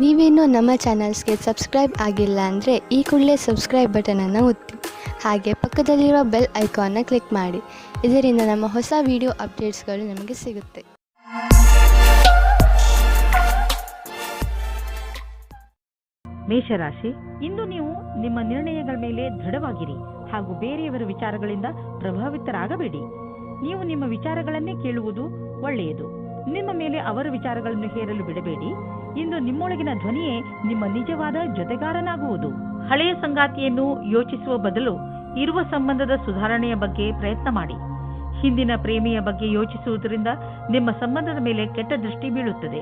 ನೀವೇನೂ ನಮ್ಮ ಚಾನಲ್ಸ್ಗೆ ಸಬ್ಸ್ಕ್ರೈಬ್ ಆಗಿಲ್ಲ ಅಂದರೆ ಈ ಕೂಡಲೇ ಸಬ್ಸ್ಕ್ರೈಬ್ ಬಟನನ್ನು ಒತ್ತಿ, ಹಾಗೆ ಪಕ್ಕದಲ್ಲಿರುವ ಬೆಲ್ ಐಕಾನ್ನ ಕ್ಲಿಕ್ ಮಾಡಿ. ಇದರಿಂದ ನಮ್ಮ ಹೊಸ ವಿಡಿಯೋ ಅಪ್ಡೇಟ್ಸ್ಗಳು ನಿಮಗೆ ಸಿಗುತ್ತೆ. ಮೇಷರಾಶಿ, ಇಂದು ನೀವು ನಿಮ್ಮ ನಿರ್ಣಯಗಳ ಮೇಲೆ ದೃಢವಾಗಿರಿ ಹಾಗೂ ಬೇರೆಯವರ ವಿಚಾರಗಳಿಂದ ಪ್ರಭಾವಿತರಾಗಬೇಡಿ. ನೀವು ನಿಮ್ಮ ವಿಚಾರಗಳನ್ನೇ ಕೇಳುವುದು ಒಳ್ಳೆಯದು. ನಿಮ್ಮ ಮೇಲೆ ಅವರ ವಿಚಾರಗಳನ್ನು ಹೇರಲು ಬಿಡಬೇಡಿ. ಇಂದು ನಿಮ್ಮೊಳಗಿನ ಧ್ವನಿಯೇ ನಿಮ್ಮ ನಿಜವಾದ ಜೊತೆಗಾರನಾಗುವುದು. ಹಳೆಯ ಸಂಗಾತಿಯನ್ನು ಯೋಚಿಸುವ ಬದಲು ಇರುವ ಸಂಬಂಧದ ಸುಧಾರಣೆಯ ಬಗ್ಗೆ ಪ್ರಯತ್ನ ಮಾಡಿ. ಹಿಂದಿನ ಪ್ರೇಮಿಯ ಬಗ್ಗೆ ಯೋಚಿಸುವುದರಿಂದ ನಿಮ್ಮ ಸಂಬಂಧದ ಮೇಲೆ ಕೆಟ್ಟ ದೃಷ್ಟಿ ಬೀಳುತ್ತದೆ.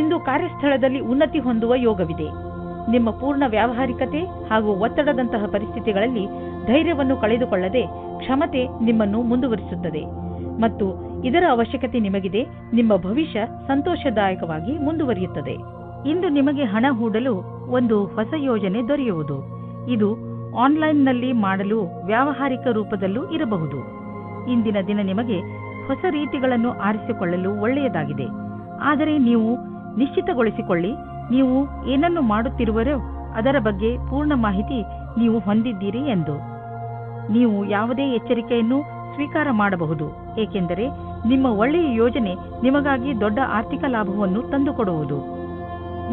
ಇಂದು ಕಾರ್ಯಸ್ಥಳದಲ್ಲಿ ಉನ್ನತಿ ಹೊಂದುವ ಯೋಗವಿದೆ. ನಿಮ್ಮ ಪೂರ್ಣ ವ್ಯಾವಹಾರಿಕತೆ ಹಾಗೂ ಒತ್ತಡದಂತಹ ಪರಿಸ್ಥಿತಿಗಳಲ್ಲಿ ಧೈರ್ಯವನ್ನು ಕಳೆದುಕೊಳ್ಳದೆ ಕ್ಷಮತೆ ನಿಮ್ಮನ್ನು ಮುಂದುವರಿಸುತ್ತದೆ ಮತ್ತು ಇದರ ಅವಶ್ಯಕತೆ ನಿಮಗಿದೆ. ನಿಮ್ಮ ಭವಿಷ್ಯ ಸಂತೋಷದಾಯಕವಾಗಿ ಮುಂದುವರಿಯುತ್ತದೆ. ಇಂದು ನಿಮಗೆ ಹಣ ಹೂಡಲು ಒಂದು ಹೊಸ ಯೋಜನೆ ದೊರೆಯುವುದು. ಇದು ಆನ್ಲೈನ್ನಲ್ಲಿ ಮಾಡಲು ವ್ಯಾವಹಾರಿಕ ರೂಪದಲ್ಲೂ ಇರಬಹುದು. ಇಂದಿನ ದಿನ ನಿಮಗೆ ಹೊಸ ರೀತಿಗಳನ್ನು ಆರಿಸಿಕೊಳ್ಳಲು ಒಳ್ಳೆಯದಾಗಿದೆ. ಆದರೆ ನೀವು ನಿಶ್ಚಿತಗೊಳಿಸಿಕೊಳ್ಳಿ, ನೀವು ಏನನ್ನು ಮಾಡುತ್ತಿರುವರೋ ಅದರ ಬಗ್ಗೆ ಪೂರ್ಣ ಮಾಹಿತಿ ನೀವು ಹೊಂದಿದ್ದೀರಿ ಎಂದು. ನೀವು ಯಾವುದೇ ಎಚ್ಚರಿಕೆಯನ್ನು ಸ್ವೀಕಾರ ಮಾಡಬಹುದು, ಏಕೆಂದರೆ ನಿಮ್ಮ ಒಳ್ಳೆಯ ಯೋಜನೆ ನಿಮಗಾಗಿ ದೊಡ್ಡ ಆರ್ಥಿಕ ಲಾಭವನ್ನು ತಂದುಕೊಡುವುದು.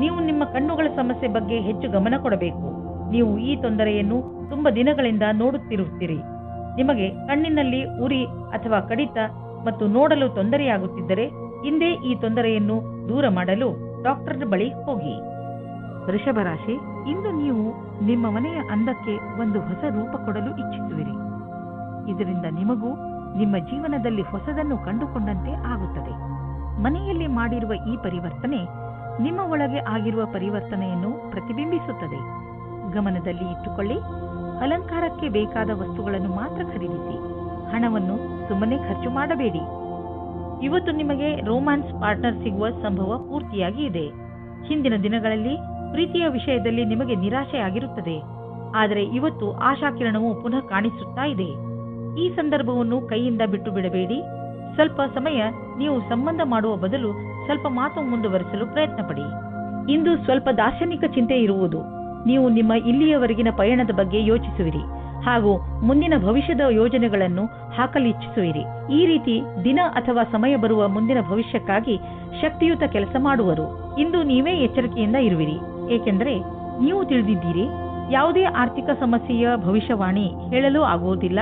ನೀವು ನಿಮ್ಮ ಕಣ್ಣುಗಳ ಸಮಸ್ಯೆ ಬಗ್ಗೆ ಹೆಚ್ಚು ಗಮನ ಕೊಡಬೇಕು. ನೀವು ಈ ತೊಂದರೆಯನ್ನು ತುಂಬಾ ದಿನಗಳಿಂದ ನೋಡುತ್ತಿರುತ್ತೀರಿ. ನಿಮಗೆ ಕಣ್ಣಿನಲ್ಲಿ ಉರಿ ಅಥವಾ ಕಡಿತ ಮತ್ತು ನೋಡಲು ತೊಂದರೆಯಾಗುತ್ತಿದ್ದರೆ ಇಂದೇ ಈ ತೊಂದರೆಯನ್ನು ದೂರ ಮಾಡಲು ಡಾಕ್ಟರ್ ಬಳಿ ಹೋಗಿ. ವೃಷಭ ರಾಶಿ, ಇಂದು ನೀವು ನಿಮ್ಮ ಮನೆಯ ಅಂದಕ್ಕೆ ಒಂದು ಹೊಸ ರೂಪ ಕೊಡಲು ಇಚ್ಛಿಸುವಿರಿ. ಇದರಿಂದ ನಿಮಗೂ ನಿಮ್ಮ ಜೀವನದಲ್ಲಿ ಹೊಸದನ್ನು ಕಂಡುಕೊಂಡಂತೆ ಆಗುತ್ತದೆ. ಮನೆಯಲ್ಲಿ ಮಾಡಿರುವ ಈ ಪರಿವರ್ತನೆ ನಿಮ್ಮ ಒಳಗೆ ಆಗಿರುವ ಪರಿವರ್ತನೆಯನ್ನು ಪ್ರತಿಬಿಂಬಿಸುತ್ತದೆ. ಗಮನದಲ್ಲಿ ಇಟ್ಟುಕೊಳ್ಳಿ, ಅಲಂಕಾರಕ್ಕೆ ಬೇಕಾದ ವಸ್ತುಗಳನ್ನು ಮಾತ್ರ ಖರೀದಿಸಿ. ಹಣವನ್ನು ಸುಮ್ಮನೆ ಖರ್ಚು ಮಾಡಬೇಡಿ. ಇವತ್ತು ನಿಮಗೆ ರೋಮ್ಯಾನ್ಸ್ ಪಾರ್ಟ್ನರ್ ಸಿಗುವ ಸಂಭವ ಪೂರ್ತಿಯಾಗಿ ಇದೆ. ಹಿಂದಿನ ದಿನಗಳಲ್ಲಿ ಪ್ರೀತಿಯ ವಿಷಯದಲ್ಲಿ ನಿಮಗೆ ನಿರಾಶೆಯಾಗಿರುತ್ತದೆ, ಆದರೆ ಇವತ್ತು ಆಶಾಕಿರಣವು ಪುನಃ ಕಾಣಿಸುತ್ತಾ ಇದೆ. ಈ ಸಂದರ್ಭವನ್ನು ಕೈಯಿಂದ ಬಿಟ್ಟು ಬಿಡಬೇಡಿ. ಸ್ವಲ್ಪ ಸಮಯ ನೀವು ಸಂಬಂಧ ಮಾಡುವ ಬದಲು ಸ್ವಲ್ಪ ಮಾತು ಮುಂದುವರಿಸಲು ಪ್ರಯತ್ನ ಪಡಿ. ಇಂದು ಸ್ವಲ್ಪ ದಾರ್ಶನಿಕ ಚಿಂತೆ ಇರುವುದು. ನೀವು ನಿಮ್ಮ ಇಲ್ಲಿಯವರೆಗಿನ ಪಯಣದ ಬಗ್ಗೆ ಯೋಚಿಸುವಿರಿ ಹಾಗೂ ಮುಂದಿನ ಭವಿಷ್ಯದ ಯೋಜನೆಗಳನ್ನು ಹಾಕಲಿಚ್ಛಿಸುವಿರಿ. ಈ ರೀತಿ ದಿನ ಅಥವಾ ಸಮಯ ಬರುವ ಮುಂದಿನ ಭವಿಷ್ಯಕ್ಕಾಗಿ ಶಕ್ತಿಯುತ ಕೆಲಸ ಮಾಡುವರು. ಇಂದು ನೀವೇ ಎಚ್ಚರಿಕೆಯಿಂದ ಇರುವಿರಿ, ಏಕೆಂದರೆ ನೀವು ತಿಳಿದಿದ್ದೀರಿ ಯಾವುದೇ ಆರ್ಥಿಕ ಸಮಸ್ಯೆಯ ಭವಿಷ್ಯವಾಣಿ ಹೇಳಲು ಆಗುವುದಿಲ್ಲ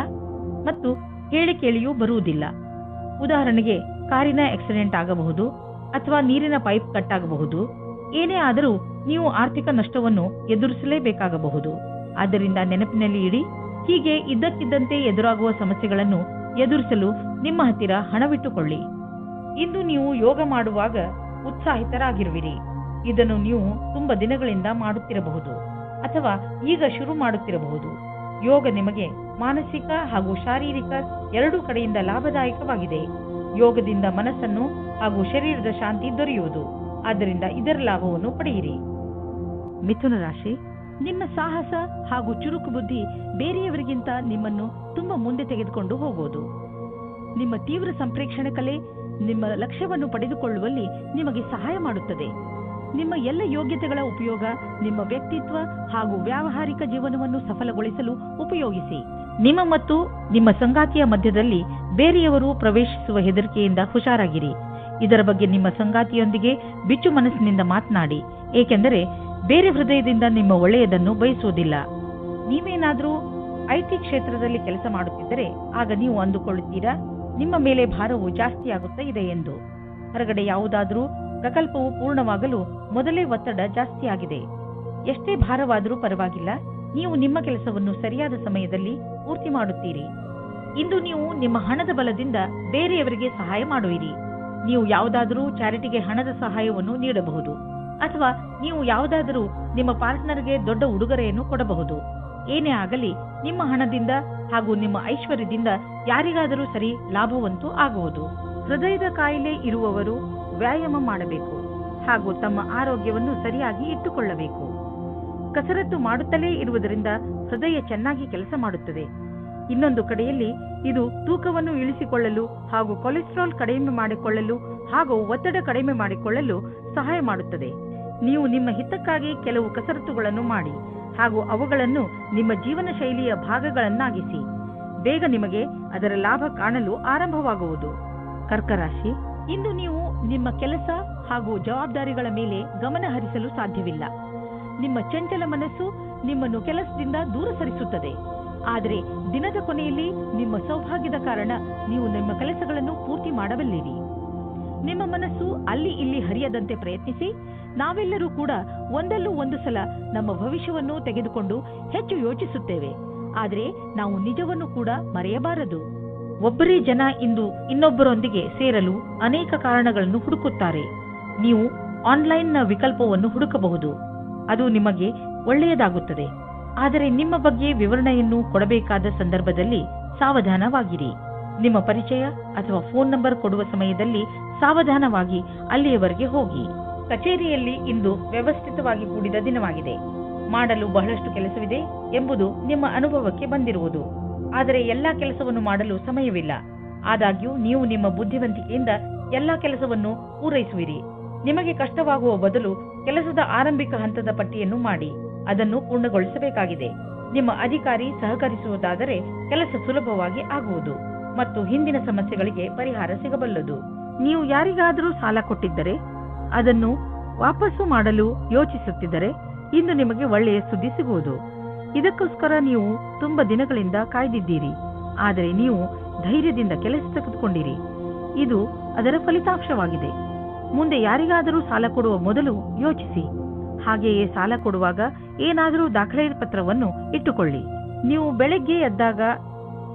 ಮತ್ತು ಹೇಳಿ ಕೇಳಿಯೂ ಬರುವುದಿಲ್ಲ. ಉದಾಹರಣೆಗೆ, ಕಾರಿನ ಆಕ್ಸಿಡೆಂಟ್ ಆಗಬಹುದು ಅಥವಾ ನೀರಿನ ಪೈಪ್ ಕಟ್ ಆಗಬಹುದು. ಏನೇ ಆದರೂ ನೀವು ಆರ್ಥಿಕ ನಷ್ಟವನ್ನು ಎದುರಿಸಲೇಬೇಕಾಗಬಹುದು. ಆದ್ದರಿಂದ ನೆನಪಿನಲ್ಲಿ ಇಡಿ, ಹೀಗೆ ಇದ್ದಕ್ಕಿದ್ದಂತೆ ಎದುರಾಗುವ ಸಮಸ್ಯೆಗಳನ್ನು ಎದುರಿಸಲು ನಿಮ್ಮ ಹತ್ತಿರ ಹಣವಿಟ್ಟುಕೊಳ್ಳಿ. ಇಂದು ನೀವು ಯೋಗ ಮಾಡುವಾಗ ಉತ್ಸಾಹಿತರಾಗಿರುವಿರಿ. ಇದನ್ನು ನೀವು ತುಂಬಾ ದಿನಗಳಿಂದ ಮಾಡುತ್ತಿರಬಹುದು ಅಥವಾ ಈಗ ಶುರು ಮಾಡುತ್ತಿರಬಹುದು. ಯೋಗ ನಿಮಗೆ ಮಾನಸಿಕ ಹಾಗೂ ಶಾರೀರಿಕ ಎರಡೂ ಕಡೆಯಿಂದ ಲಾಭದಾಯಕವಾಗಿದೆ. ಯೋಗದಿಂದ ಮನಸ್ಸನ್ನು ಹಾಗೂ ಶರೀರದ ಶಾಂತಿ ದೊರೆಯುವುದು. ಆದ್ದರಿಂದ ಇದರ ಲಾಭವನ್ನು ಪಡೆಯಿರಿ. ಮಿಥುನ ರಾಶಿ, ನಿಮ್ಮ ಸಾಹಸ ಹಾಗೂ ಚುರುಕು ಬುದ್ಧಿ ಬೇರೆಯವರಿಗಿಂತ ನಿಮ್ಮನ್ನು ತುಂಬಾ ಮುಂದೆ ತೆಗೆದುಕೊಂಡು ಹೋಗುವುದು. ನಿಮ್ಮ ತೀವ್ರ ಸಂಪ್ರೇಕ್ಷಣೆ ಕಲೆ ನಿಮ್ಮ ಲಕ್ಷ್ಯವನ್ನು ಪಡೆದುಕೊಳ್ಳುವಲ್ಲಿ ನಿಮಗೆ ಸಹಾಯ ಮಾಡುತ್ತದೆ. ನಿಮ್ಮ ಎಲ್ಲ ಯೋಗ್ಯತೆಗಳ ಉಪಯೋಗ ನಿಮ್ಮ ವ್ಯಕ್ತಿತ್ವ ಹಾಗೂ ವ್ಯಾವಹಾರಿಕ ಜೀವನವನ್ನು ಸಫಲಗೊಳಿಸಲು ಉಪಯೋಗಿಸಿ. ನಿಮ್ಮ ಮತ್ತು ನಿಮ್ಮ ಸಂಗಾತಿಯ ಮಧ್ಯದಲ್ಲಿ ಬೇರೆಯವರು ಪ್ರವೇಶಿಸುವ ಹೆದರಿಕೆಯಿಂದ ಹುಷಾರಾಗಿರಿ. ಇದರ ಬಗ್ಗೆ ನಿಮ್ಮ ಸಂಗಾತಿಯೊಂದಿಗೆ ಬಿಚ್ಚು ಮನಸ್ಸಿನಿಂದ ಮಾತನಾಡಿ, ಏಕೆಂದರೆ ಬೇರೆ ಹೃದಯದಿಂದ ನಿಮ್ಮ ಒಳ್ಳೆಯದನ್ನು ಬಯಸುವುದಿಲ್ಲ. ನೀವೇನಾದರೂ ಐಟಿ ಕ್ಷೇತ್ರದಲ್ಲಿ ಕೆಲಸ ಮಾಡುತ್ತಿದ್ದರೆ ಆಗ ನೀವು ಅಂದುಕೊಳ್ಳುತ್ತೀರಾ ನಿಮ್ಮ ಮೇಲೆ ಭಾರವು ಜಾಸ್ತಿಯಾಗುತ್ತಾ ಇದೆ ಎಂದು. ಹೊರಗಡೆ ಯಾವುದಾದರೂ ಪ್ರಕಲ್ಪವು ಪೂರ್ಣವಾಗಲು ಮೊದಲೇ ಒತ್ತಡ ಜಾಸ್ತಿಯಾಗಿದೆ. ಎಷ್ಟೇ ಭಾರವಾದರೂ ಪರವಾಗಿಲ್ಲ, ನೀವು ನಿಮ್ಮ ಕೆಲಸವನ್ನು ಸರಿಯಾದ ಸಮಯದಲ್ಲಿ ಪೂರ್ತಿ ಮಾಡುತ್ತೀರಿ. ಇಂದು ನೀವು ನಿಮ್ಮ ಹಣದ ಬಲದಿಂದ ಬೇರೆಯವರಿಗೆ ಸಹಾಯ ಮಾಡುವಿರಿ. ನೀವು ಯಾವುದಾದರೂ ಚಾರಿಟಿಗೆ ಹಣದ ಸಹಾಯವನ್ನು ನೀಡಬಹುದು ಅಥವಾ ನೀವು ಯಾವುದಾದರೂ ನಿಮ್ಮ ಪಾರ್ಟ್ನರ್ಗೆ ದೊಡ್ಡ ಉಡುಗೊರೆಯನ್ನು ಕೊಡಬಹುದು. ಏನೇ ಆಗಲಿ, ನಿಮ್ಮ ಹಣದಿಂದ ಹಾಗೂ ನಿಮ್ಮ ಐಶ್ವರ್ಯದಿಂದ ಯಾರಿಗಾದರೂ ಸರಿ ಲಾಭವಂತೂ ಆಗುವುದು. ಹೃದಯದ ಕಾಯಿಲೆ ಇರುವವರು ವ್ಯಾಯಾಮ ಮಾಡಬೇಕು ಹಾಗೂ ತಮ್ಮ ಆರೋಗ್ಯವನ್ನು ಸರಿಯಾಗಿ ಇಟ್ಟುಕೊಳ್ಳಬೇಕು. ಕಸರತ್ತು ಮಾಡುತ್ತಲೇ ಇರುವುದರಿಂದ ಹೃದಯ ಚೆನ್ನಾಗಿ ಕೆಲಸ ಮಾಡುತ್ತದೆ. ಇನ್ನೊಂದು ಕಡೆಯಲ್ಲಿ ಇದು ತೂಕವನ್ನು ಇಳಿಸಿಕೊಳ್ಳಲು ಹಾಗೂ ಕೊಲೆಸ್ಟ್ರಾಲ್ ಕಡಿಮೆ ಮಾಡಿಕೊಳ್ಳಲು ಹಾಗೂ ಒತ್ತಡ ಕಡಿಮೆ ಮಾಡಿಕೊಳ್ಳಲು ಸಹಾಯ ಮಾಡುತ್ತದೆ. ನೀವು ನಿಮ್ಮ ಹಿತಕ್ಕಾಗಿ ಕೆಲವು ಕಸರತ್ತುಗಳನ್ನು ಮಾಡಿ ಹಾಗೂ ಅವುಗಳನ್ನು ನಿಮ್ಮ ಜೀವನ ಶೈಲಿಯ ಭಾಗಗಳನ್ನಾಗಿಸಿ. ಬೇಗ ನಿಮಗೆ ಅದರ ಲಾಭ ಕಾಣಲು ಆರಂಭವಾಗುವುದು. ಕರ್ಕ ರಾಶಿ, ಇಂದು ನೀವು ನಿಮ್ಮ ಕೆಲಸ ಹಾಗೂ ಜವಾಬ್ದಾರಿಗಳ ಮೇಲೆ ಗಮನ ಹರಿಸಲು ಸಾಧ್ಯವಿಲ್ಲ. ನಿಮ್ಮ ಚಂಚಲ ಮನಸ್ಸು ನಿಮ್ಮನ್ನು ಕೆಲಸದಿಂದ ದೂರ ಸರಿಸುತ್ತದೆ. ಆದರೆ ದಿನದ ಕೊನೆಯಲ್ಲಿ ನಿಮ್ಮ ಸೌಭಾಗ್ಯದ ಕಾರಣ ನೀವು ನಿಮ್ಮ ಕೆಲಸಗಳನ್ನು ಪೂರ್ತಿ ಮಾಡಬಲ್ಲಿರಿ. ನಿಮ್ಮ ಮನಸ್ಸು ಅಲ್ಲಿ ಇಲ್ಲಿ ಹರಿಯದಂತೆ ಪ್ರಯತ್ನಿಸಿ. ನಾವೆಲ್ಲರೂ ಕೂಡ ಒಂದಲ್ಲೂ ಒಂದು ಸಲ ನಮ್ಮ ಭವಿಷ್ಯವನ್ನು ತೆಗೆದುಕೊಂಡು ಹೆಚ್ಚು ಯೋಚಿಸುತ್ತೇವೆ. ಆದರೆ ನಾವು ನಿಜವನ್ನು ಕೂಡ ಮರೆಯಬಾರದು. ಒಬ್ಬರೇ ಜನ ಇಂದು ಇನ್ನೊಬ್ಬರೊಂದಿಗೆ ಸೇರಲು ಅನೇಕ ಕಾರಣಗಳನ್ನು ಹುಡುಕುತ್ತಾರೆ. ನೀವು ಆನ್ಲೈನ್ನ ವಿಕಲ್ಪವನ್ನು ಹುಡುಕಬಹುದು. ಅದು ನಿಮಗೆ ಒಳ್ಳೆಯದಾಗುತ್ತದೆ. ಆದರೆ ನಿಮ್ಮ ಬಗ್ಗೆ ವಿವರಣೆಯನ್ನು ಕೊಡಬೇಕಾದ ಸಂದರ್ಭದಲ್ಲಿ ಸಾವಧಾನವಾಗಿರಿ. ನಿಮ್ಮ ಪರಿಚಯ ಅಥವಾ ಫೋನ್ ನಂಬರ್ ಕೊಡುವ ಸಮಯದಲ್ಲಿ ಸಾವಧಾನವಾಗಿ ಅಲ್ಲಿಯವರೆಗೆ ಹೋಗಿ. ಕಚೇರಿಯಲ್ಲಿ ಇಂದು ವ್ಯವಸ್ಥಿತವಾಗಿ ಕೂಡಿದ ದಿನವಾಗಿದೆ. ಮಾಡಲು ಬಹಳಷ್ಟು ಕೆಲಸವಿದೆ ಎಂಬುದು ನಿಮ್ಮ ಅನುಭವಕ್ಕೆ ಬಂದಿರುವುದು. ಆದರೆ ಎಲ್ಲಾ ಕೆಲಸವನ್ನು ಮಾಡಲು ಸಮಯವಿಲ್ಲ. ಆದಾಗ್ಯೂ ನೀವು ನಿಮ್ಮ ಬುದ್ಧಿವಂತಿಕೆಯಿಂದ ಎಲ್ಲಾ ಕೆಲಸವನ್ನು ಪೂರೈಸುವಿರಿ. ನಿಮಗೆ ಕಷ್ಟವಾಗುವ ಬದಲು ಕೆಲಸದ ಆರಂಭಿಕ ಹಂತದ ಪಟ್ಟಿಯನ್ನು ಮಾಡಿ ಅದನ್ನು ಪೂರ್ಣಗೊಳಿಸಬೇಕಾಗಿದೆ. ನಿಮ್ಮ ಅಧಿಕಾರಿ ಸಹಕರಿಸುವುದಾದರೆ ಕೆಲಸ ಸುಲಭವಾಗಿ ಆಗುವುದು ಮತ್ತು ಹಿಂದಿನ ಸಮಸ್ಯೆಗಳಿಗೆ ಪರಿಹಾರ ಸಿಗಬಲ್ಲದು. ನೀವು ಯಾರಿಗಾದರೂ ಸಾಲ ಕೊಟ್ಟಿದ್ದರೆ ಅದನ್ನು ವಾಪಸ್ಸು ಮಾಡಲು ಯೋಚಿಸುತ್ತಿದ್ದರೆ ಇಂದು ನಿಮಗೆ ಒಳ್ಳೆಯ ಸುದ್ದಿ ಸಿಗುವುದು. ಇದಕ್ಕೋಸ್ಕರ ನೀವು ತುಂಬಾ ದಿನಗಳಿಂದ ಕಾಯ್ದಿದ್ದೀರಿ. ಆದರೆ ನೀವು ಧೈರ್ಯದಿಂದ ಕೆಲಸ ತೆಗೆದುಕೊಂಡಿರಿ. ಇದು ಅದರ ಫಲಿತಾಂಶವಾಗಿದೆ. ಮುಂದೆ ಯಾರಿಗಾದರೂ ಸಾಲ ಕೊಡುವ ಮೊದಲು ಯೋಚಿಸಿ. ಹಾಗೆಯೇ ಸಾಲ ಕೊಡುವಾಗ ಏನಾದರೂ ದಾಖಲೆ ಪತ್ರವನ್ನು ಇಟ್ಟುಕೊಳ್ಳಿ. ನೀವು ಬೆಳಗ್ಗೆ ಎದ್ದಾಗ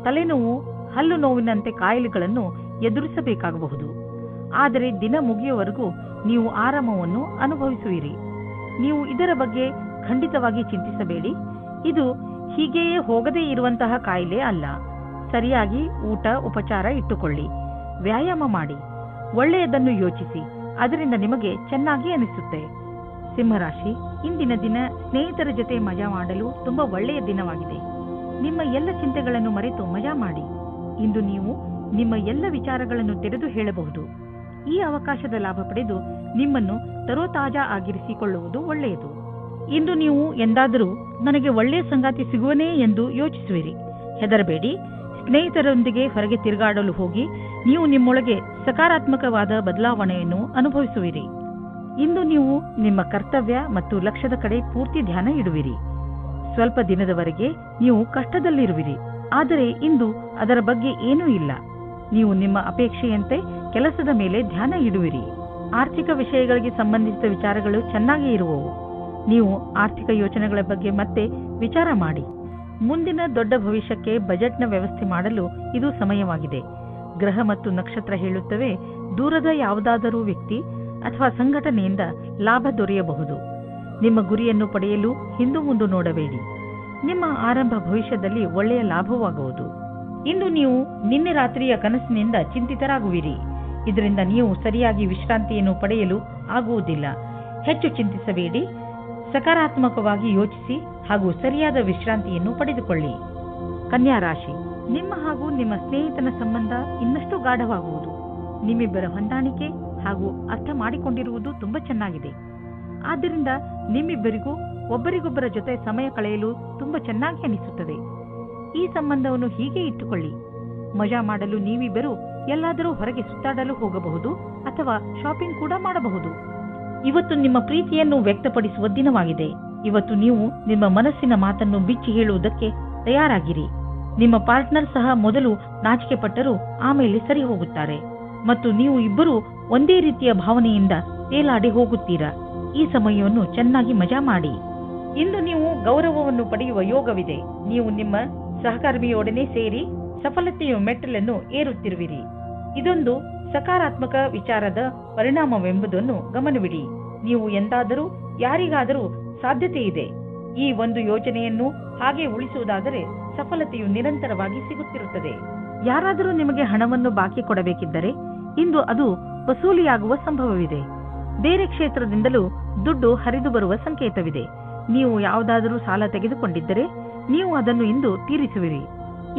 ತಲೆನೋವು, ಹಲ್ಲು ನೋವಿನಂತೆ ಕಾಯಿಲೆಗಳನ್ನು ಎದುರಿಸಬೇಕಾಗಬಹುದು. ಆದರೆ ದಿನ ಮುಗಿಯುವವರೆಗೂ ನೀವು ಆರಾಮವನ್ನು ಅನುಭವಿಸುವಿರಿ. ನೀವು ಇದರ ಬಗ್ಗೆ ಖಂಡಿತವಾಗಿ ಚಿಂತಿಸಬೇಡಿ. ಇದು ಹೀಗೆಯೇ ಹೋಗದೇ ಇರುವಂತಹ ಕಾಯಿಲೆ ಅಲ್ಲ. ಸರಿಯಾಗಿ ಊಟ ಉಪಚಾರ ಇಟ್ಟುಕೊಳ್ಳಿ. ವ್ಯಾಯಾಮ ಮಾಡಿ. ಒಳ್ಳೆಯದನ್ನು ಯೋಚಿಸಿ. ಅದರಿಂದ ನಿಮಗೆ ಚೆನ್ನಾಗಿ ಅನಿಸುತ್ತೆ. ಸಿಂಹರಾಶಿ, ಇಂದಿನ ದಿನ ಸ್ನೇಹಿತರ ಜೊತೆ ಮಜಾ ಮಾಡಲು ತುಂಬಾ ಒಳ್ಳೆಯ ದಿನವಾಗಿದೆ. ನಿಮ್ಮ ಎಲ್ಲ ಚಿಂತೆಗಳನ್ನು ಮರೆತು ಮಜಾ ಮಾಡಿ. ಇಂದು ನೀವು ನಿಮ್ಮ ಎಲ್ಲ ವಿಚಾರಗಳನ್ನು ತೆರೆದು ಹೇಳಬಹುದು. ಈ ಅವಕಾಶದ ಲಾಭ ಪಡೆದು ನಿಮ್ಮನ್ನು ತರೋತಾಜಾ ಆಗಿರಿಸಿಕೊಳ್ಳುವುದು ಒಳ್ಳೆಯದು. ಇಂದು ನೀವು ಎಂದಾದರೂ ನನಗೆ ಒಳ್ಳೆಯ ಸಂಗಾತಿ ಸಿಗುವನೇ ಎಂದು ಯೋಚಿಸುವಿರಿ. ಹೆದರಬೇಡಿ. ಸ್ನೇಹಿತರೊಂದಿಗೆ ಹೊರಗೆ ತಿರುಗಾಡಲು ಹೋಗಿ ನೀವು ನಿಮ್ಮೊಳಗೆ ಸಕಾರಾತ್ಮಕವಾದ ಬದಲಾವಣೆಯನ್ನು ಅನುಭವಿಸುವಿರಿ. ಇಂದು ನೀವು ನಿಮ್ಮ ಕರ್ತವ್ಯ ಮತ್ತು ಲಕ್ಷ್ಯದ ಕಡೆ ಪೂರ್ತಿ ಧ್ಯಾನ ಇಡುವಿರಿ. ಸ್ವಲ್ಪ ದಿನದವರೆಗೆ ನೀವು ಕಷ್ಟದಲ್ಲಿರುವಿರಿ. ಆದರೆ ಇಂದು ಅದರ ಬಗ್ಗೆ ಏನೂ ಇಲ್ಲ. ನೀವು ನಿಮ್ಮ ಅಪೇಕ್ಷೆಯಂತೆ ಕೆಲಸದ ಮೇಲೆ ಧ್ಯಾನ ಇಡುವಿರಿ. ಆರ್ಥಿಕ ವಿಷಯಗಳಿಗೆ ಸಂಬಂಧಿಸಿದ ವಿಚಾರಗಳು ಚೆನ್ನಾಗಿ ಇರುವವು. ನೀವು ಆರ್ಥಿಕ ಯೋಜನೆಗಳ ಬಗ್ಗೆ ಮತ್ತೆ ವಿಚಾರ ಮಾಡಿ. ಮುಂದಿನ ದೊಡ್ಡ ಭವಿಷ್ಯಕ್ಕೆ ಬಜೆಟ್ನ ವ್ಯವಸ್ಥೆ ಮಾಡಲು ಇದು ಸಮಯವಾಗಿದೆ. ಗ್ರಹ ಮತ್ತು ನಕ್ಷತ್ರ ಹೇಳುತ್ತವೆ, ದೂರದ ಯಾವುದಾದರೂ ವ್ಯಕ್ತಿ ಅಥವಾ ಸಂಘಟನೆಯಿಂದ ಲಾಭ ದೊರೆಯಬಹುದು. ನಿಮ್ಮ ಗುರಿಯನ್ನು ಪಡೆಯಲು ಹಿಂದು ಮುಂದು ನೋಡಬೇಡಿ. ನಿಮ್ಮ ಆರಂಭ ಭವಿಷ್ಯದಲ್ಲಿ ಒಳ್ಳೆಯ ಲಾಭವಾಗುವುದು. ಇಂದು ನೀವು ನಿನ್ನೆ ರಾತ್ರಿಯ ಕನಸಿನಿಂದ ಚಿಂತಿತರಾಗುವಿರಿ. ಇದರಿಂದ ನೀವು ಸರಿಯಾಗಿ ವಿಶ್ರಾಂತಿಯನ್ನು ಪಡೆಯಲು ಆಗುವುದಿಲ್ಲ. ಹೆಚ್ಚು ಚಿಂತಿಸಬೇಡಿ. ಸಕಾರಾತ್ಮಕವಾಗಿ ಯೋಚಿಸಿ ಹಾಗೂ ಸರಿಯಾದ ವಿಶ್ರಾಂತಿಯನ್ನು ಪಡೆದುಕೊಳ್ಳಿ. ಕನ್ಯಾ ರಾಶಿ, ನಿಮ್ಮ ಹಾಗೂ ನಿಮ್ಮ ಸ್ನೇಹಿತನ ಸಂಬಂಧ ಇನ್ನಷ್ಟು ಗಾಢವಾಗುವುದು. ನಿಮ್ಮಿಬ್ಬರ ಹೊಂದಾಣಿಕೆ ಹಾಗೂ ಅರ್ಥ ಮಾಡಿಕೊಂಡಿರುವುದು ತುಂಬಾ ಚೆನ್ನಾಗಿದೆ. ಆದ್ದರಿಂದ ನಿಮ್ಮಿಬ್ಬರಿಗೂ ಒಬ್ಬರಿಗೊಬ್ಬರ ಜೊತೆ ಸಮಯ ಕಳೆಯಲು ತುಂಬಾ ಚೆನ್ನಾಗಿ ಅನಿಸುತ್ತದೆ. ಈ ಸಂಬಂಧವನ್ನು ಹೀಗೆ ಇಟ್ಟುಕೊಳ್ಳಿ. ಮಜಾ ಮಾಡಲು ನೀವಿಬ್ಬರು ಎಲ್ಲಾದರೂ ಹೊರಗೆ ಸುತ್ತಾಡಲು ಹೋಗಬಹುದು ಅಥವಾ ಶಾಪಿಂಗ್ ಕೂಡ ಮಾಡಬಹುದು. ಇವತ್ತು ನಿಮ್ಮ ಪ್ರೀತಿಯನ್ನು ವ್ಯಕ್ತಪಡಿಸುವ ದಿನವಾಗಿದೆ. ಇವತ್ತು ನೀವು ನಿಮ್ಮ ಮನಸ್ಸಿನ ಮಾತನ್ನು ಬಿಚ್ಚಿ ಹೇಳುವುದಕ್ಕೆ ತಯಾರಾಗಿರಿ. ನಿಮ್ಮ ಪಾರ್ಟ್ನರ್ ಸಹ ಮೊದಲು ನಾಚಿಕೆ ಪಟ್ಟರೂ ಆಮೇಲೆ ಸರಿ ಹೋಗುತ್ತಾರೆ ಮತ್ತು ನೀವು ಇಬ್ಬರು ಒಂದೇ ರೀತಿಯ ಭಾವನೆಯಿಂದ ತೇಲಾಡಿ ಹೋಗುತ್ತೀರಾ. ಈ ಸಮಯವನ್ನು ಚೆನ್ನಾಗಿ ಮಜಾ ಮಾಡಿ. ಇಂದು ನೀವು ಗೌರವವನ್ನು ಪಡೆಯುವ ಯೋಗವಿದೆ. ನೀವು ನಿಮ್ಮ ಸಹಕರ್ಮಿಯೊಡನೆ ಸೇರಿ ಸಫಲತೆಯ ಮೆಟ್ಟಲನ್ನು ಏರುತ್ತಿರುವಿರಿ. ಇದೊಂದು ಸಕಾರಾತ್ಮಕ ವಿಚಾರದ ಪರಿಣಾಮವೆಂಬುದನ್ನು ಗಮನವಿಡಿ. ನೀವು ಎಂದಾದರೂ ಯಾರಿಗಾದರೂ ಸಾಧ್ಯತೆ ಇದೆ. ಈ ಒಂದು ಯೋಜನೆಯನ್ನು ಹಾಗೆ ಉಳಿಸುವುದಾದರೆ ಸಫಲತೆಯು ನಿರಂತರವಾಗಿ ಸಿಗುತ್ತಿರುತ್ತದೆ. ಯಾರಾದರೂ ನಿಮಗೆ ಹಣವನ್ನು ಬಾಕಿ ಕೊಡಬೇಕಿದ್ದರೆ ಇಂದು ಅದು ವಸೂಲಿಯಾಗುವ ಸಂಭವವಿದೆ. ಬೇರೆ ಕ್ಷೇತ್ರದಿಂದಲೂ ದುಡ್ಡು ಹರಿದು ಬರುವ ಸಂಕೇತವಿದೆ. ನೀವು ಯಾವುದಾದರೂ ಸಾಲ ತೆಗೆದುಕೊಂಡಿದ್ದರೆ ನೀವು ಅದನ್ನು ಇಂದು ತೀರಿಸುವಿರಿ.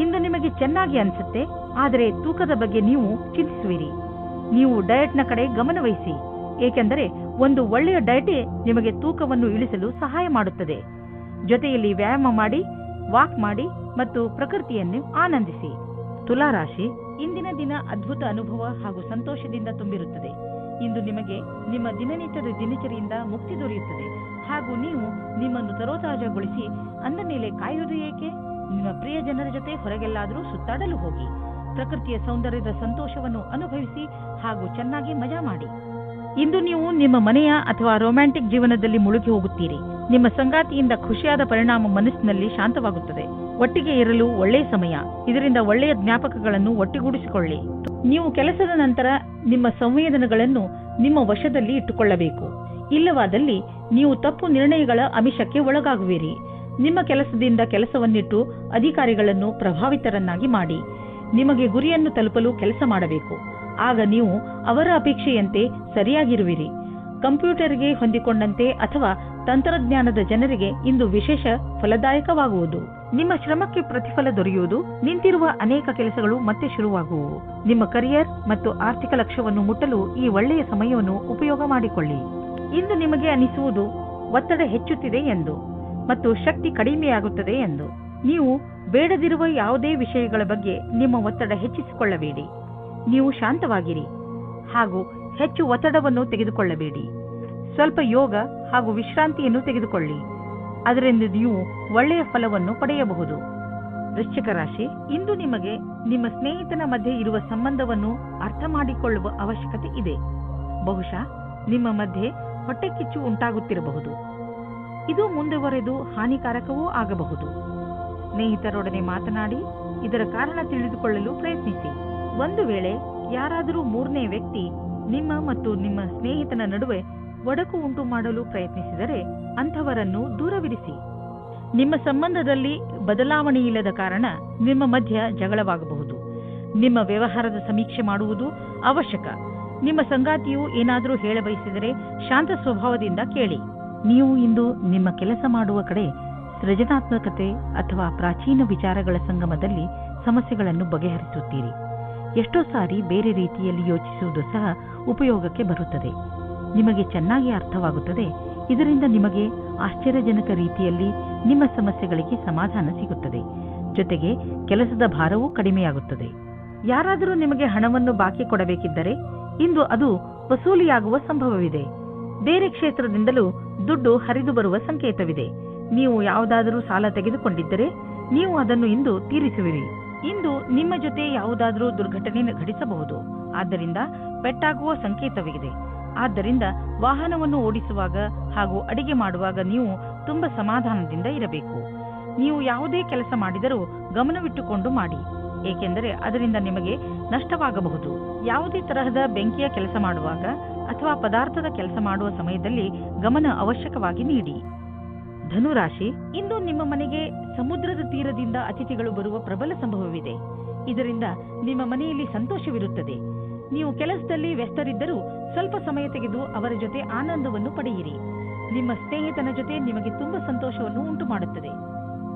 ಇಂದು ನಿಮಗೆ ಚೆನ್ನಾಗಿ ಅನಿಸುತ್ತೆ, ಆದರೆ ತೂಕದ ಬಗ್ಗೆ ನೀವು ಚಿಂತಿಸುವಿರಿ. ನೀವು ಡಯಟ್ನ ಕಡೆ ಗಮನವಹಿಸಿ. ಏಕೆಂದರೆ ಒಂದು ಒಳ್ಳೆಯ ಡಯಟೇ ನಿಮಗೆ ತೂಕವನ್ನು ಇಳಿಸಲು ಸಹಾಯ ಮಾಡುತ್ತದೆ. ಜೊತೆಯಲ್ಲಿ ವ್ಯಾಯಾಮ ಮಾಡಿ, ವಾಕ್ ಮಾಡಿ ಮತ್ತು ಪ್ರಕೃತಿಯನ್ನು ಆನಂದಿಸಿ. ತುಲಾ ರಾಶಿ, ಇಂದಿನ ದಿನ ಅದ್ಭುತ ಅನುಭವ ಹಾಗೂ ಸಂತೋಷದಿಂದ ತುಂಬಿರುತ್ತದೆ. ಇಂದು ನಿಮಗೆ ನಿಮ್ಮ ದಿನನಿತ್ಯದ ದಿನಚರಿಯಿಂದ ಮುಕ್ತಿ ದೊರೆಯುತ್ತದೆ ಹಾಗೂ ನೀವು ನಿಮ್ಮನ್ನು ತರೋತಾಜಾಗೊಳಿಸಿ ಅಂದ ಮೇಲೆ ಕಾಯುವುದು ಏಕೆ? ನಿಮ್ಮ ಪ್ರಿಯ ಜನರ ಜೊತೆ ಹೊರಗೆಲ್ಲಾದರೂ ಸುತ್ತಾಡಲು ಹೋಗಿ, ಪ್ರಕೃತಿಯ ಸೌಂದರ್ಯದ ಸಂತೋಷವನ್ನು ಅನುಭವಿಸಿ ಹಾಗೂ ಚೆನ್ನಾಗಿ ಮಜಾ ಮಾಡಿ. ಇಂದು ನೀವು ನಿಮ್ಮ ಮನೆಯ ಅಥವಾ ರೊಮ್ಯಾಂಟಿಕ್ ಜೀವನದಲ್ಲಿ ಮುಳುಗಿ ಹೋಗುತ್ತೀರಿ. ನಿಮ್ಮ ಸಂಗಾತಿಯಿಂದ ಖುಷಿಯಾದ ಪರಿಣಾಮ ಮನಸ್ಸಿನಲ್ಲಿ ಶಾಂತವಾಗುತ್ತದೆ. ಒಟ್ಟಿಗೆ ಇರಲು ಒಳ್ಳೆಯ ಸಮಯ. ಇದರಿಂದ ಒಳ್ಳೆಯ ಜ್ಞಾಪಕಗಳನ್ನು ಒಟ್ಟಿಗೂಡಿಸಿಕೊಳ್ಳಿ. ನೀವು ಕೆಲಸದ ನಂತರ ನಿಮ್ಮ ಸಂವೇದನೆಗಳನ್ನು ನಿಮ್ಮ ವಶದಲ್ಲಿ ಇಟ್ಟುಕೊಳ್ಳಬೇಕು. ಇಲ್ಲವಾದಲ್ಲಿ ನೀವು ತಪ್ಪು ನಿರ್ಣಯಗಳ ಆಮಿಷಕ್ಕೆ ಒಳಗಾಗುವಿರಿ. ನಿಮ್ಮ ಕೆಲಸದಿಂದ ಕೆಲಸವನ್ನಿಟ್ಟು ಅಧಿಕಾರಿಗಳನ್ನು ಪ್ರಭಾವಿತರನ್ನಾಗಿ ಮಾಡಿ. ನಿಮಗೆ ಗುರಿಯನ್ನು ತಲುಪಲು ಕೆಲಸ ಮಾಡಬೇಕು. ಆಗ ನೀವು ಅವರ ಅಪೇಕ್ಷೆಯಂತೆ ಸರಿಯಾಗಿರುವಿರಿ. ಕಂಪ್ಯೂಟರ್ಗೆ ಹೊಂದಿಕೊಂಡಂತೆ ಅಥವಾ ತಂತ್ರಜ್ಞಾನದ ಜನರಿಗೆ ಇಂದು ವಿಶೇಷ ಫಲದಾಯಕವಾಗುವುದು. ನಿಮ್ಮ ಶ್ರಮಕ್ಕೆ ಪ್ರತಿಫಲ ದೊರೆಯುವುದು. ನಿಂತಿರುವ ಅನೇಕ ಕೆಲಸಗಳು ಮತ್ತೆ ಶುರುವಾಗುವು. ನಿಮ್ಮ ಕರಿಯರ್ ಮತ್ತು ಆರ್ಥಿಕ ಲಕ್ಷ್ಯವನ್ನು ಮುಟ್ಟಲು ಈ ಒಳ್ಳೆಯ ಸಮಯವನ್ನು ಉಪಯೋಗ ಮಾಡಿಕೊಳ್ಳಿ. ಇಂದು ನಿಮಗೆ ಅನಿಸುವುದು ಒತ್ತಡ ಹೆಚ್ಚುತ್ತಿದೆ ಎಂದು ಮತ್ತು ಶಕ್ತಿ ಕಡಿಮೆಯಾಗುತ್ತದೆ ಎಂದು. ನೀವು ಬೇಡದಿರುವ ಯಾವುದೇ ವಿಷಯಗಳ ಬಗ್ಗೆ ನಿಮ್ಮ ಒತ್ತಡ ಹೆಚ್ಚಿಸಿಕೊಳ್ಳಬೇಡಿ. ನೀವು ಶಾಂತವಾಗಿರಿ ಹಾಗೂ ಹೆಚ್ಚು ಒತ್ತಡವನ್ನು ತೆಗೆದುಕೊಳ್ಳಬೇಡಿ. ಸ್ವಲ್ಪ ಯೋಗ ಹಾಗೂ ವಿಶ್ರಾಂತಿಯನ್ನು ತೆಗೆದುಕೊಳ್ಳಿ. ಅದರಿಂದ ನೀವು ಒಳ್ಳೆಯ ಫಲವನ್ನು ಪಡೆಯಬಹುದು. ವೃಶ್ಚಿಕ ರಾಶಿ, ಇಂದು ನಿಮಗೆ ನಿಮ್ಮ ಸ್ನೇಹಿತನ ಮಧ್ಯೆ ಇರುವ ಸಂಬಂಧವನ್ನು ಅರ್ಥ ಮಾಡಿಕೊಳ್ಳುವ ಅವಶ್ಯಕತೆ ಇದೆ. ಬಹುಶಃ ನಿಮ್ಮ ಮಧ್ಯೆ ಹೊಟ್ಟೆಕಿಚ್ಚು ಉಂಟಾಗುತ್ತಿರಬಹುದು. ಇದು ಮುಂದುವರೆದು ಹಾನಿಕಾರಕವೂ ಆಗಬಹುದು. ಸ್ನೇಹಿತರೊಡನೆ ಮಾತನಾಡಿ ಇದರ ಕಾರಣ ತಿಳಿದುಕೊಳ್ಳಲು ಪ್ರಯತ್ನಿಸಿ. ಒಂದು ವೇಳೆ ಯಾರಾದರೂ ಮೂರನೇ ವ್ಯಕ್ತಿ ನಿಮ್ಮ ಮತ್ತು ನಿಮ್ಮ ಸ್ನೇಹಿತನ ನಡುವೆ ಒಡಕು ಉಂಟು ಮಾಡಲು ಪ್ರಯತ್ನಿಸಿದರೆ ಅಂಥವರನ್ನು ದೂರವಿರಿಸಿ. ನಿಮ್ಮ ಸಂಬಂಧದಲ್ಲಿ ಬದಲಾವಣೆಯಿಲ್ಲದ ಕಾರಣ ನಿಮ್ಮ ಮಧ್ಯ ಜಗಳವಾಗಬಹುದು. ನಿಮ್ಮ ವ್ಯವಹಾರದ ಸಮೀಕ್ಷೆ ಮಾಡುವುದು ಅವಶ್ಯಕ. ನಿಮ್ಮ ಸಂಗಾತಿಯು ಏನಾದರೂ ಹೇಳಬಯಸಿದರೆ ಶಾಂತ ಸ್ವಭಾವದಿಂದ ಕೇಳಿ. ನೀವು ಇಂದು ನಿಮ್ಮ ಕೆಲಸ ಮಾಡುವ ಕಡೆ ಸೃಜನಾತ್ಮಕತೆ ಅಥವಾ ಪ್ರಾಚೀನ ವಿಚಾರಗಳ ಸಂಗಮದಲ್ಲಿ ಸಮಸ್ಯೆಗಳನ್ನು ಬಗೆಹರಿಸುತ್ತೀರಿ. ಎಷ್ಟೋ ಸಾರಿ ಬೇರೆ ರೀತಿಯಲ್ಲಿ ಯೋಚಿಸುವುದು ಸಹ ಉಪಯೋಗಕ್ಕೆ ಬರುತ್ತದೆ. ನಿಮಗೆ ಚೆನ್ನಾಗಿ ಅರ್ಥವಾಗುತ್ತದೆ. ಇದರಿಂದ ನಿಮಗೆ ಆಶ್ಚರ್ಯಜನಕ ರೀತಿಯಲ್ಲಿ ನಿಮ್ಮ ಸಮಸ್ಯೆಗಳಿಗೆ ಸಮಾಧಾನ ಸಿಗುತ್ತದೆ. ಜೊತೆಗೆ ಕೆಲಸದ ಭಾರವೂ ಕಡಿಮೆಯಾಗುತ್ತದೆ. ಯಾರಾದರೂ ನಿಮಗೆ ಹಣವನ್ನು ಬಾಕಿ ಕೊಡಬೇಕಿದ್ದರೆ ಇಂದು ಅದು ವಸೂಲಿಯಾಗುವ ಸಂಭವವಿದೆ. ಬೇರೆ ಕ್ಷೇತ್ರದಿಂದಲೂ ದುಡ್ಡು ಹರಿದು ಬರುವ ಸಂಕೇತವಿದೆ. ನೀವು ಯಾವುದಾದರೂ ಸಾಲ ತೆಗೆದುಕೊಂಡಿದ್ದರೆ ನೀವು ಅದನ್ನು ಇಂದು ತೀರಿಸುವಿರಿ. ಇಂದು ನಿಮ್ಮ ಜೊತೆ ಯಾವುದಾದರೂ ದುರ್ಘಟನೆ ಘಟಿಸಬಹುದು. ಆದ್ದರಿಂದ ಪೆಟ್ಟಾಗುವ ಸಂಕೇತವಿದೆ. ಆದ್ದರಿಂದ ವಾಹನವನ್ನು ಓಡಿಸುವಾಗ ಹಾಗೂ ಅಡಿಗೆ ಮಾಡುವಾಗ ನೀವು ತುಂಬಾ ಸಮಾಧಾನದಿಂದ ಇರಬೇಕು. ನೀವು ಯಾವುದೇ ಕೆಲಸ ಮಾಡಿದರೂ ಗಮನವಿಟ್ಟುಕೊಂಡು ಮಾಡಿ, ಏಕೆಂದರೆ ಅದರಿಂದ ನಿಮಗೆ ನಷ್ಟವಾಗಬಹುದು. ಯಾವುದೇ ತರಹದ ಬೆಂಕಿಯ ಕೆಲಸ ಮಾಡುವಾಗ ಅಥವಾ ಪದಾರ್ಥದ ಕೆಲಸ ಮಾಡುವ ಸಮಯದಲ್ಲಿ ಗಮನ ಅವಶ್ಯಕವಾಗಿ ನೀಡಿ. ಧನುರಾಶಿ, ಇಂದು ನಿಮ್ಮ ಮನೆಗೆ ಸಮುದ್ರದ ತೀರದಿಂದ ಅತಿಥಿಗಳು ಬರುವ ಪ್ರಬಲ ಸಂಭವವಿದೆ. ಇದರಿಂದ ನಿಮ್ಮ ಮನೆಯಲ್ಲಿ ಸಂತೋಷವಿರುತ್ತದೆ. ನೀವು ಕೆಲಸದಲ್ಲಿ ವ್ಯಸ್ತರಿದ್ದರೂ ಸ್ವಲ್ಪ ಸಮಯ ತೆಗೆದು ಅವರ ಜೊತೆ ಆನಂದವನ್ನು ಪಡೆಯಿರಿ. ನಿಮ್ಮ ಸ್ನೇಹಿತನ ಜೊತೆ ನಿಮಗೆ ತುಂಬಾ ಸಂತೋಷವನ್ನು ಉಂಟು ಮಾಡುತ್ತದೆ.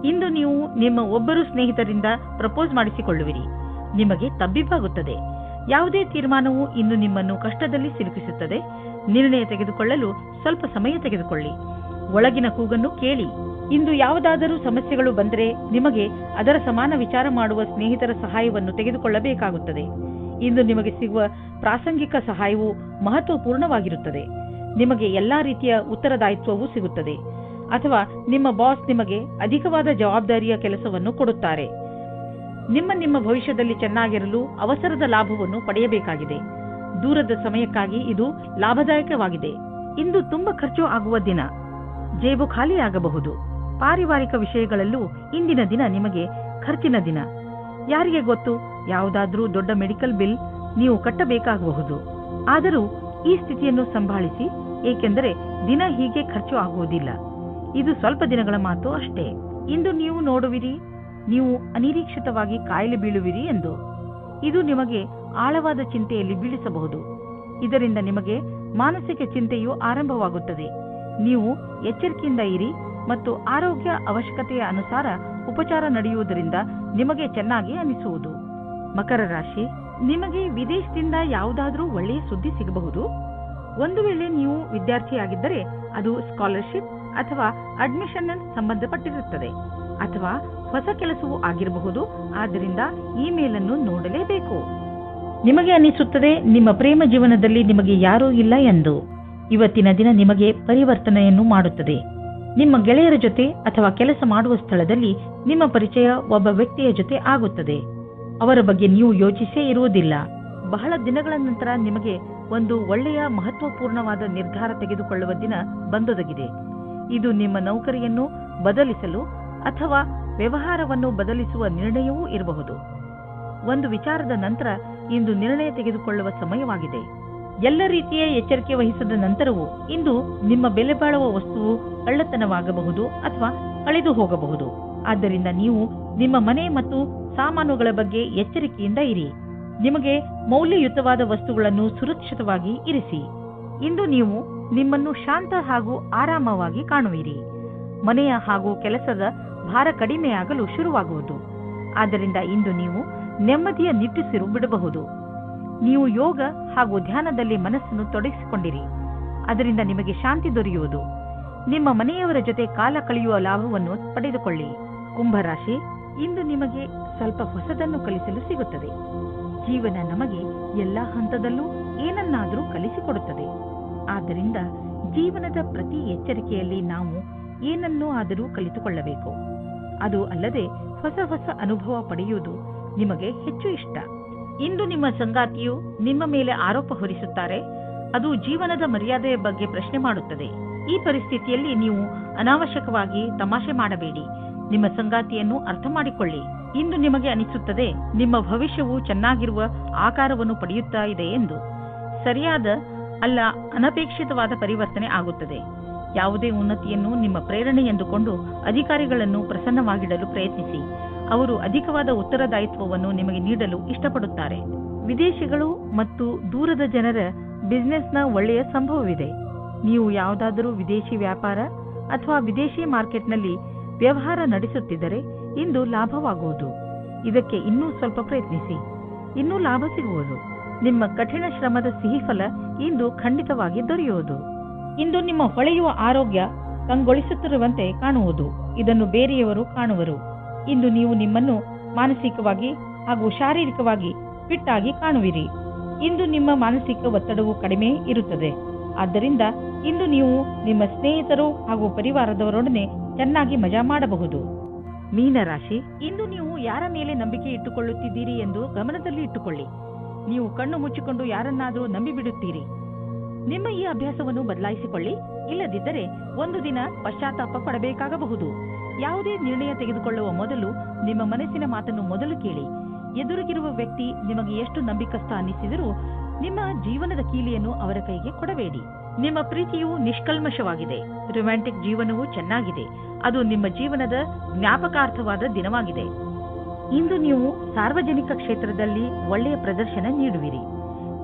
ಇಂದು ನೀವು ನಿಮ್ಮ ಒಬ್ಬರು ಸ್ನೇಹಿತರಿಂದ ಪ್ರಪೋಸ್ ಮಾಡಿಸಿಕೊಳ್ಳುವಿರಿ. ನಿಮಗೆ ತಬ್ಬಿಬ್ಬಾಗುತ್ತದೆ. ಯಾವುದೇ ತೀರ್ಮಾನವು ಇಂದು ನಿಮ್ಮನ್ನು ಕಷ್ಟದಲ್ಲಿ ಸಿಲುಕಿಸುತ್ತದೆ. ನಿರ್ಣಯ ತೆಗೆದುಕೊಳ್ಳಲು ಸ್ವಲ್ಪ ಸಮಯ ತೆಗೆದುಕೊಳ್ಳಿ. ಒಳಗಿನ ಕೂಗನ್ನು ಕೇಳಿ. ಇಂದು ಯಾವುದಾದರೂ ಸಮಸ್ಯೆಗಳು ಬಂದರೆ ನಿಮಗೆ ಅದರ ಸಮಾನ ವಿಚಾರ ಮಾಡುವ ಸ್ನೇಹಿತರ ಸಹಾಯವನ್ನು ತೆಗೆದುಕೊಳ್ಳಬೇಕಾಗುತ್ತದೆ. ಇಂದು ನಿಮಗೆ ಸಿಗುವ ಪ್ರಾಸಂಗಿಕ ಸಹಾಯವು ಮಹತ್ವಪೂರ್ಣವಾಗಿರುತ್ತದೆ. ನಿಮಗೆ ಎಲ್ಲಾ ರೀತಿಯ ಉತ್ತರದಾಯಿತ್ವವೂ ಸಿಗುತ್ತದೆ. ಅಥವಾ ನಿಮ್ಮ ಬಾಸ್ ನಿಮಗೆ ಅಧಿಕವಾದ ಜವಾಬ್ದಾರಿಯ ಕೆಲಸವನ್ನು ಕೊಡುತ್ತಾರೆ. ನಿಮ್ಮ ಭವಿಷ್ಯದಲ್ಲಿ ಚೆನ್ನಾಗಿರಲು ಅವಸರದ ಲಾಭವನ್ನು ಪಡೆಯಬೇಕಾಗಿದೆ. ದೂರದ ಸಮಯಕ್ಕಾಗಿ ಇದು ಲಾಭದಾಯಕವಾಗಿದೆ. ಇಂದು ತುಂಬಾ ಖರ್ಚು ಆಗುವ ದಿನ. ಜೇಬು ಖಾಲಿಯಾಗಬಹುದು. ಪಾರಿವಾರಿಕ ವಿಷಯಗಳಲ್ಲೂ ಇಂದಿನ ದಿನ ನಿಮಗೆ ಖರ್ಚಿನ ದಿನ. ಯಾರಿಗೆ ಗೊತ್ತು, ಯಾವುದಾದ್ರೂ ದೊಡ್ಡ ಮೆಡಿಕಲ್ ಬಿಲ್ ನೀವು ಕಟ್ಟಬೇಕಾಗಬಹುದು. ಆದರೂ ಈ ಸ್ಥಿತಿಯನ್ನು ಸಂಭಾಳಿಸಿ, ಏಕೆಂದರೆ ದಿನ ಹೀಗೆ ಖರ್ಚು ಆಗುವುದಿಲ್ಲ. ಇದು ಸ್ವಲ್ಪ ದಿನಗಳ ಮಾತು ಅಷ್ಟೇ. ಇಂದು ನೀವು ನೋಡುವಿರಿ, ನೀವು ಅನಿರೀಕ್ಷಿತವಾಗಿ ಕಾಯಿಲೆ ಬೀಳುವಿರಿ ಎಂದು. ಇದು ನಿಮಗೆ ಆಳವಾದ ಚಿಂತೆಯಲ್ಲಿ ಬೀಳಿಸಬಹುದು. ಇದರಿಂದ ನಿಮಗೆ ಮಾನಸಿಕ ಚಿಂತೆಯು ಆರಂಭವಾಗುತ್ತದೆ. ನೀವು ಎಚ್ಚರಿಕೆಯಿಂದ ಇರಿ ಮತ್ತು ಆರೋಗ್ಯ ಅವಶ್ಯಕತೆಯ ಅನುಸಾರ ಉಪಚಾರ ನಡೆಯುವುದರಿಂದ ನಿಮಗೆ ಚೆನ್ನಾಗಿ ಅನಿಸುವುದು. ಮಕರ ರಾಶಿ, ನಿಮಗೆ ವಿದೇಶದಿಂದ ಯಾವುದಾದ್ರೂ ಒಳ್ಳೆಯ ಸುದ್ದಿ ಸಿಗಬಹುದು. ಒಂದು ವೇಳೆ ನೀವು ವಿದ್ಯಾರ್ಥಿಯಾಗಿದ್ದರೆ ಅದು ಸ್ಕಾಲರ್ಶಿಪ್ ಅಥವಾ ಅಡ್ಮಿಷನ್ ಸಂಬಂಧಪಟ್ಟಿರುತ್ತದೆ ಅಥವಾ ಹೊಸ ಕೆಲಸವೂ ಆಗಿರಬಹುದು. ಆದ್ದರಿಂದ ಇಮೇಲ್ ಅನ್ನು ನೋಡಲೇಬೇಕು. ನಿಮಗೆ ಅನಿಸುತ್ತದೆ ನಿಮ್ಮ ಪ್ರೇಮ ಜೀವನದಲ್ಲಿ ನಿಮಗೆ ಯಾರೂ ಇಲ್ಲ ಎಂದು. ಇವತ್ತಿನ ದಿನ ನಿಮಗೆ ಪರಿವರ್ತನೆಯನ್ನು ಮಾಡುತ್ತದೆ. ನಿಮ್ಮ ಗೆಳೆಯರ ಜೊತೆ ಅಥವಾ ಕೆಲಸ ಮಾಡುವ ಸ್ಥಳದಲ್ಲಿ ನಿಮ್ಮ ಪರಿಚಯ ಒಬ್ಬ ವ್ಯಕ್ತಿಯ ಜೊತೆ ಆಗುತ್ತದೆ. ಅವರ ಬಗ್ಗೆ ನೀವು ಯೋಚಿಸೇ ಇರುವುದಿಲ್ಲ. ಬಹಳ ದಿನಗಳ ನಂತರ ನಿಮಗೆ ಒಂದು ಒಳ್ಳೆಯ ಮಹತ್ವಪೂರ್ಣವಾದ ನಿರ್ಧಾರ ತೆಗೆದುಕೊಳ್ಳುವ ದಿನ ಬಂದೊದಗಿದೆ. ಇದು ನಿಮ್ಮ ನೌಕರಿಯನ್ನು ಬದಲಿಸಲು ಅಥವಾ ವ್ಯವಹಾರವನ್ನು ಬದಲಿಸುವ ನಿರ್ಣಯವೂ ಇರಬಹುದು. ಒಂದು ವಿಚಾರದ ನಂತರ ಇಂದು ನಿರ್ಣಯ ತೆಗೆದುಕೊಳ್ಳುವ ಸಮಯವಾಗಿದೆ. ಎಲ್ಲ ರೀತಿಯ ಎಚ್ಚರಿಕೆ ವಹಿಸಿದ ನಂತರವೂ ಇಂದು ನಿಮ್ಮ ಬೆಲೆ ಬಾಳುವ ವಸ್ತುವು ಕಳ್ಳತನವಾಗಬಹುದು ಅಥವಾ ಕಳೆದು ಹೋಗಬಹುದು. ಆದ್ದರಿಂದ ನೀವು ನಿಮ್ಮ ಮನೆ ಮತ್ತು ಸಾಮಾನುಗಳ ಬಗ್ಗೆ ಎಚ್ಚರಿಕೆಯಿಂದ ಇರಿ. ನಿಮಗೆ ಮೌಲ್ಯಯುತವಾದ ವಸ್ತುಗಳನ್ನು ಸುರಕ್ಷಿತವಾಗಿ ಇರಿಸಿ. ಇಂದು ನೀವು ನಿಮ್ಮನ್ನು ಶಾಂತ ಹಾಗೂ ಆರಾಮವಾಗಿ ಕಾಣುವಿರಿ. ಮನೆಯ ಹಾಗೂ ಕೆಲಸದ ಭಾರ ಕಡಿಮೆಯಾಗಲು ಶುರುವಾಗುವುದು. ಆದ್ದರಿಂದ ಇಂದು ನೀವು ನೆಮ್ಮದಿಯ ನಿಟ್ಟುಸಿರು ಬಿಡಬಹುದು. ನೀವು ಯೋಗ ಹಾಗೂ ಧ್ಯಾನದಲ್ಲಿ ಮನಸ್ಸನ್ನು ತೊಡಗಿಸಿಕೊಂಡಿರಿ. ಅದರಿಂದ ನಿಮಗೆ ಶಾಂತಿ ದೊರೆಯುವುದು. ನಿಮ್ಮ ಮನೆಯವರ ಜೊತೆ ಕಾಲ ಕಳೆಯುವ ಲಾಭವನ್ನು ಪಡೆದುಕೊಳ್ಳಿ. ಕುಂಭರಾಶಿ, ಇಂದು ನಿಮಗೆ ಸ್ವಲ್ಪ ಹೊಸದನ್ನು ಕಲಿಸಲು ಸಿಗುತ್ತದೆ. ಜೀವನ ನಮಗೆ ಎಲ್ಲಾ ಹಂತದಲ್ಲೂ ಏನನ್ನಾದರೂ ಕಲಿಸಿಕೊಡುತ್ತದೆ. ಆದ್ದರಿಂದ ಜೀವನದ ಪ್ರತಿ ಎಚ್ಚರಿಕೆಯಲ್ಲಿ ನಾವು ಏನನ್ನೂ ಆದರೂ ಕಲಿತುಕೊಳ್ಳಬೇಕು. ಅದು ಅಲ್ಲದೆ ಹೊಸ ಹೊಸ ಅನುಭವ ಪಡೆಯುವುದು ನಿಮಗೆ ಹೆಚ್ಚು ಇಷ್ಟ. ಇಂದು ನಿಮ್ಮ ಸಂಗಾತಿಯು ನಿಮ್ಮ ಮೇಲೆ ಆರೋಪ ಹೊರಿಸುತ್ತಾರೆ. ಅದು ಜೀವನದ ಮರ್ಯಾದೆಯ ಬಗ್ಗೆ ಪ್ರಶ್ನೆ ಮಾಡುತ್ತದೆ. ಈ ಪರಿಸ್ಥಿತಿಯಲ್ಲಿ ನೀವು ಅನಾವಶ್ಯಕವಾಗಿ ತಮಾಷೆ ಮಾಡಬೇಡಿ. ನಿಮ್ಮ ಸಂಗಾತಿಯನ್ನು ಅರ್ಥ ಮಾಡಿಕೊಳ್ಳಿ. ಇಂದು ನಿಮಗೆ ಅನಿಸುತ್ತದೆ ನಿಮ್ಮ ಭವಿಷ್ಯವು ಚೆನ್ನಾಗಿರುವ ಆಕಾರವನ್ನು ಪಡೆಯುತ್ತಾ ಇದೆ ಎಂದು. ಸರಿಯಾದ ಅಲ್ಲ ಅನಪೇಕ್ಷಿತವಾದ ಪರಿವರ್ತನೆ ಆಗುತ್ತದೆ. ಯಾವುದೇ ಉನ್ನತಿಯನ್ನು ನಿಮ್ಮ ಪ್ರೇರಣೆ ಎಂದುಕೊಂಡು ಅಧಿಕಾರಿಗಳನ್ನು ಪ್ರಸನ್ನವಾಗಿಡಲು ಪ್ರಯತ್ನಿಸಿ. ಅವರು ಅಧಿಕವಾದ ಉತ್ತರದಾಯಿತ್ವವನ್ನು ನಿಮಗೆ ನೀಡಲು ಇಷ್ಟಪಡುತ್ತಾರೆ. ವಿದೇಶಿಗಳು ಮತ್ತು ದೂರದ ಜನರ ಬಿಸಿನೆಸ್ನ ಒಳ್ಳೆಯ ಸಂಭವವಿದೆ. ನೀವು ಯಾವುದಾದರೂ ವಿದೇಶಿ ವ್ಯಾಪಾರ ಅಥವಾ ವಿದೇಶಿ ಮಾರ್ಕೆಟ್ನಲ್ಲಿ ವ್ಯವಹಾರ ನಡೆಸುತ್ತಿದ್ದರೆ ಇಂದು ಲಾಭವಾಗುವುದು. ಇದಕ್ಕೆ ಇನ್ನೂ ಸ್ವಲ್ಪ ಪ್ರಯತ್ನಿಸಿ, ಇನ್ನೂ ಲಾಭ ಸಿಗುವುದು. ನಿಮ್ಮ ಕಠಿಣ ಶ್ರಮದ ಸಿಹಿಫಲ ಇಂದು ಖಂಡಿತವಾಗಿ ದೊರೆಯುವುದು. ಇಂದು ನಿಮ್ಮ ಹೊಳೆಯುವ ಆರೋಗ್ಯ ಕಂಗೊಳಿಸುತ್ತಿರುವಂತೆ ಕಾಣುವುದು. ಇದನ್ನು ಬೇರೆಯವರು ಕಾಣುವರು. ಇಂದು ನೀವು ನಿಮ್ಮನ್ನು ಮಾನಸಿಕವಾಗಿ ಹಾಗೂ ಶಾರೀರಿಕವಾಗಿ ಫಿಟ್ ಆಗಿ ಕಾಣುವಿರಿ. ಇಂದು ನಿಮ್ಮ ಮಾನಸಿಕ ಒತ್ತಡವು ಕಡಿಮೆ ಇರುತ್ತದೆ. ಆದ್ದರಿಂದ ಇಂದು ನೀವು ನಿಮ್ಮ ಸ್ನೇಹಿತರು ಹಾಗೂ ಪರಿವಾರದವರೊಡನೆ ಚೆನ್ನಾಗಿ ಮಜಾ ಮಾಡಬಹುದು. ಮೀನರಾಶಿ, ಇಂದು ನೀವು ಯಾರ ಮೇಲೆ ನಂಬಿಕೆ ಇಟ್ಟುಕೊಳ್ಳುತ್ತಿದ್ದೀರಿ ಎಂದು ಗಮನದಲ್ಲಿ ಇಟ್ಟುಕೊಳ್ಳಿ. ನೀವು ಕಣ್ಣು ಮುಚ್ಚಿಕೊಂಡು ಯಾರನ್ನಾದರೂ ನಂಬಿಬಿಡುತ್ತೀರಿ. ನಿಮ್ಮ ಈ ಅಭ್ಯಾಸವನ್ನು ಬದಲಾಯಿಸಿಕೊಳ್ಳಿ. ಇಲ್ಲದಿದ್ದರೆ ಒಂದು ದಿನ ಪಶ್ಚಾತ್ತಾಪ ಪಡಬೇಕಾಗಬಹುದು. ಯಾವುದೇ ನಿರ್ಣಯ ತೆಗೆದುಕೊಳ್ಳುವ ಮೊದಲು ನಿಮ್ಮ ಮನಸ್ಸಿನ ಮಾತನ್ನು ಮೊದಲು ಕೇಳಿ. ಎದುರಿಗಿರುವ ವ್ಯಕ್ತಿ ನಿಮಗೆ ಎಷ್ಟು ನಂಬಿಕಸ್ಥ ಅನ್ನಿಸಿದರೂ ನಿಮ್ಮ ಜೀವನದ ಕೀಲಿಯನ್ನು ಅವರ ಕೈಗೆ ಕೊಡಬೇಡಿ. ನಿಮ್ಮ ಪ್ರೀತಿಯು ನಿಷ್ಕಲ್ಮಶವಾಗಿದೆ. ರೊಮ್ಯಾಂಟಿಕ್ ಜೀವನವೂ ಚೆನ್ನಾಗಿದೆ. ಅದು ನಿಮ್ಮ ಜೀವನದ ಜ್ಞಾಪಕಾರ್ಥವಾದ ದಿನವಾಗಿದೆ. ಇಂದು ನೀವು ಸಾರ್ವಜನಿಕ ಕ್ಷೇತ್ರದಲ್ಲಿ ಒಳ್ಳೆಯ ಪ್ರದರ್ಶನ ನೀಡುವಿರಿ.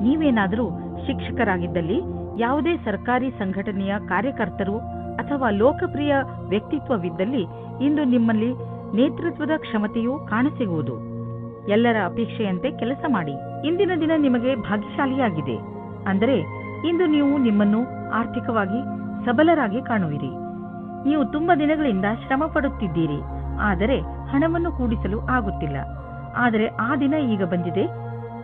ನೀವೇನಾದರೂ ಶಿಕ್ಷಕರಾಗಿದ್ದಲ್ಲಿ, ಯಾವುದೇ ಸರ್ಕಾರಿ ಸಂಘಟನೆಯ ಕಾರ್ಯಕರ್ತರು ಅಥವಾ ಲೋಕಪ್ರಿಯ ವ್ಯಕ್ತಿತ್ವವಿದ್ದಲ್ಲಿ ಇಂದು ನಿಮ್ಮಲ್ಲಿ ನೇತೃತ್ವದ ಕ್ಷಮತೆಯೂ ಕಾಣಸಿಗುವುದು. ಎಲ್ಲರ ಅಪೇಕ್ಷೆಯಂತೆ ಕೆಲಸ ಮಾಡಿ. ಇಂದಿನ ದಿನ ನಿಮಗೆ ಭಾಗ್ಯಶಾಲಿಯಾಗಿದೆ. ಅಂದರೆ ಇಂದು ನೀವು ನಿಮ್ಮನ್ನು ಆರ್ಥಿಕವಾಗಿ ಸಬಲರಾಗಿ ಕಾಣುವಿರಿ. ನೀವು ತುಂಬಾ ದಿನಗಳಿಂದ ಶ್ರಮ ಪಡುತ್ತಿದ್ದೀರಿ, ಆದರೆ ಹಣವನ್ನು ಕೂಡಿಸಲು ಆಗುತ್ತಿಲ್ಲ. ಆದರೆ ಆ ದಿನ ಈಗ ಬಂದಿದೆ.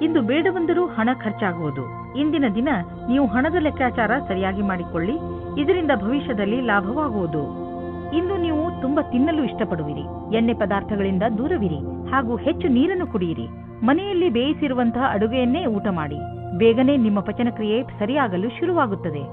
ಇಂದು ಬೇಡವೆಂದರೂ ಹಣ ಖರ್ಚಾಗುವುದು. ಇಂದಿನ ದಿನ ನೀವು ಹಣದ ಲೆಕ್ಕಾಚಾರ ಸರಿಯಾಗಿ ಮಾಡಿಕೊಳ್ಳಿ. ಇದರಿಂದ ಭವಿಷ್ಯದಲ್ಲಿ ಲಾಭವಾಗುವುದು. ಇಂದು ನೀವು ತುಂಬಾ ತಿನ್ನಲು ಇಷ್ಟಪಡುವಿರಿ. ಎಣ್ಣೆ ಪದಾರ್ಥಗಳಿಂದ ದೂರವಿರಿ ಹಾಗೂ ಹೆಚ್ಚು ನೀರನ್ನು ಕುಡಿಯಿರಿ. ಮನೆಯಲ್ಲಿ ಬೇಯಿಸಿರುವಂತಹ ಅಡುಗೆಯನ್ನೇ ಊಟ ಮಾಡಿ. ಬೇಗನೆ ನಿಮ್ಮ ಪಚನಕ್ರಿಯೆ ಸರಿಯಾಗಲು ಶುರುವಾಗುತ್ತದೆ.